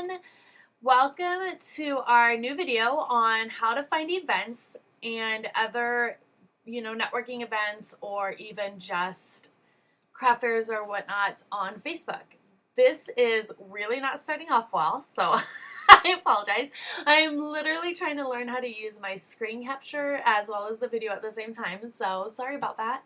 everyone. Welcome to our new video on how to find events and other, networking events or even just craft fairs or whatnot on Facebook. This is really not starting off well, so I apologize. I'm literally trying to learn how to use my screen capture as well as the video at the same time, so sorry about that.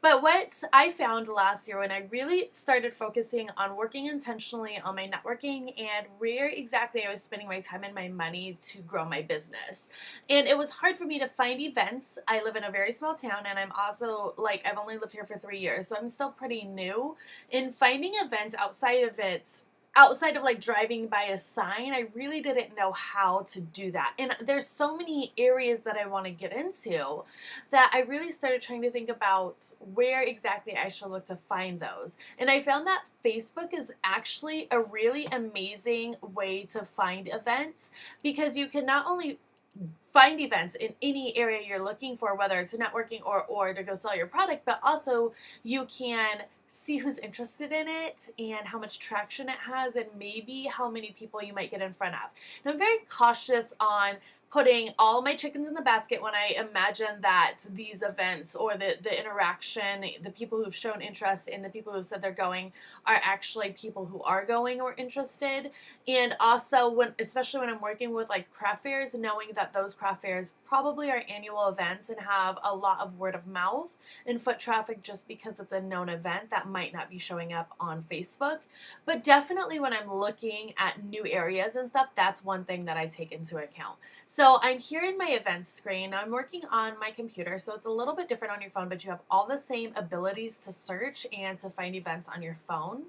But what I found last year when I really started focusing on working intentionally on my networking and where exactly I was spending my time and my money to grow my business. And it was hard for me to find events. I live in a very small town and I'm also I've only lived here for 3 years, so I'm still pretty new in finding events outside of like driving by a sign. I really didn't know how to do that. And there's so many areas that I want to get into that I really started trying to think about where exactly I should look to find those. And I found that Facebook is actually a really amazing way to find events because you can not only find events in any area you're looking for, whether it's networking or to go sell your product, but also you can see who's interested in it and how much traction it has and maybe how many people you might get in front of. And I'm very cautious on putting all my chickens in the basket when I imagine that these events or the interaction, the people who've shown interest and the people who've said they're going are actually people who are going or interested. And also especially when I'm working with like craft fairs, knowing that those craft fairs probably are annual events and have a lot of word of mouth and foot traffic just because it's a known event that might not be showing up on Facebook. But definitely when I'm looking at new areas and stuff, that's one thing that I take into account. So I'm here in my events screen. I'm working on my computer, so it's a little bit different on your phone, but you have all the same abilities to search and to find events on your phone.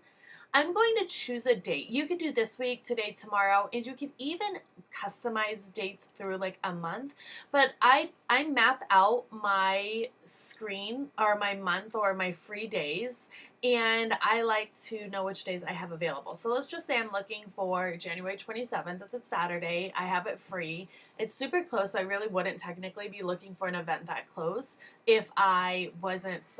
I'm going to choose a date. You could do this week, today, tomorrow, and you can even customize dates through like a month. But I map out my screen or my month or my free days, and I like to know which days I have available. So let's just say I'm looking for January 27th. It's a Saturday. I have it free. It's super close. I really wouldn't technically be looking for an event that close if I wasn't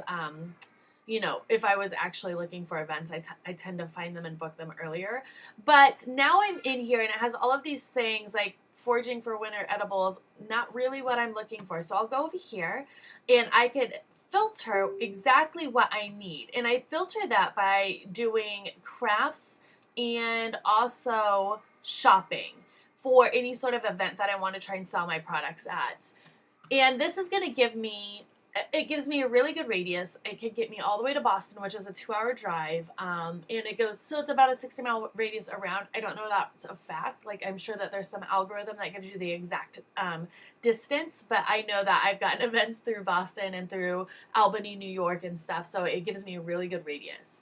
if I was actually looking for events. I tend to find them and book them earlier. But now I'm in here and it has all of these things like foraging for winter edibles, not really what I'm looking for. So I'll go over here and I could filter exactly what I need. And I filter that by doing crafts and also shopping for any sort of event that I want to try and sell my products at. And this is going to gives me a really good radius. It could get me all the way to Boston, which is a 2-hour drive. And so it's about a 60-mile radius around. I don't know that's a fact. Like, I'm sure that there's some algorithm that gives you the exact distance, but I know that I've gotten events through Boston and through Albany, New York and stuff. So it gives me a really good radius.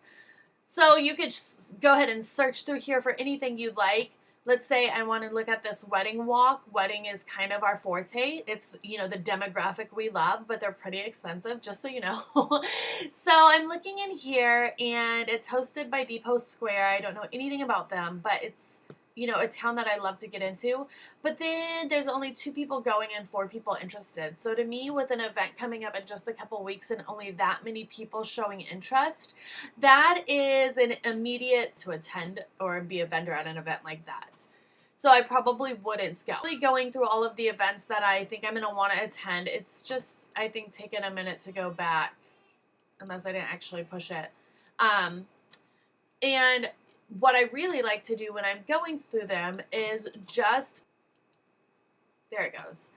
So you could just go ahead and search through here for anything you'd like. Let's say I want to look at this wedding walk. Wedding is kind of our forte. It's, the demographic we love, but they're pretty expensive, just so you know. So I'm looking in here, and it's hosted by Depot Square. I don't know anything about them, but it's, a town that I love to get into. But then there's only 2 people going and 4 people interested. So to me, with an event coming up in just a couple weeks and only that many people showing interest, that is an immediate to attend or be a vendor at an event like that. So I probably wouldn't go. Going through all of the events that I think I'm going to want to attend, it's just, I think, taking a minute to go back, unless I didn't actually push it. And what I really like to do when I'm going through them is just, there it goes,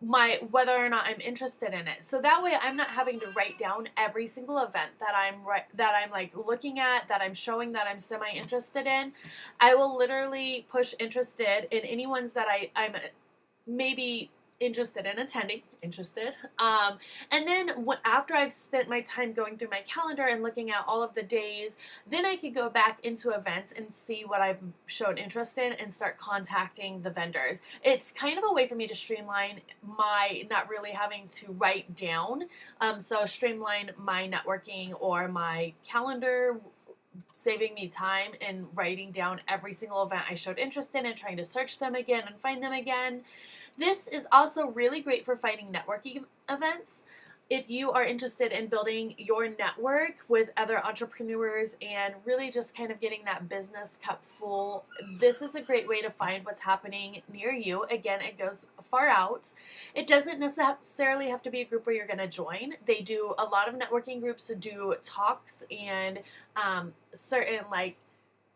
whether or not I'm interested in it. So that way I'm not having to write down every single event that I'm like looking at, that I'm showing that I'm semi-interested in. I will literally push interested in any ones that I'm maybe interested in attending, and then after I've spent my time going through my calendar and looking at all of the days, then I could go back into events and see what I've shown interest in and start contacting the vendors. It's kind of a way for me to streamline my not really having to write down, so streamline my networking or my calendar, saving me time and writing down every single event I showed interest in and trying to search them again and find them again. This is also really great for finding networking events. if you are interested in building your network with other entrepreneurs and really just kind of getting that business cup full, this is a great way to find what's happening near you. Again, it goes far out. It doesn't necessarily have to be a group where you're going to join. They do a lot of networking groups to do talks and certain like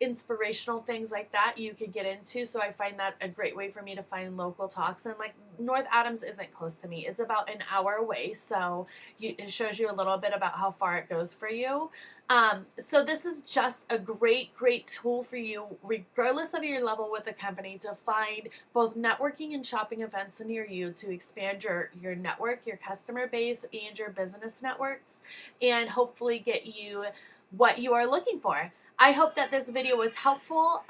inspirational things like that you could get into. So I find that a great way for me to find local talks. And like North Adams isn't close to me, it's about an hour away. So it shows you a little bit about how far it goes for you. So this is just a great tool for you, regardless of your level with the company, to find both networking and shopping events near you to expand your network, your customer base, and your business networks, and hopefully get you what you are looking for. I hope that this video was helpful.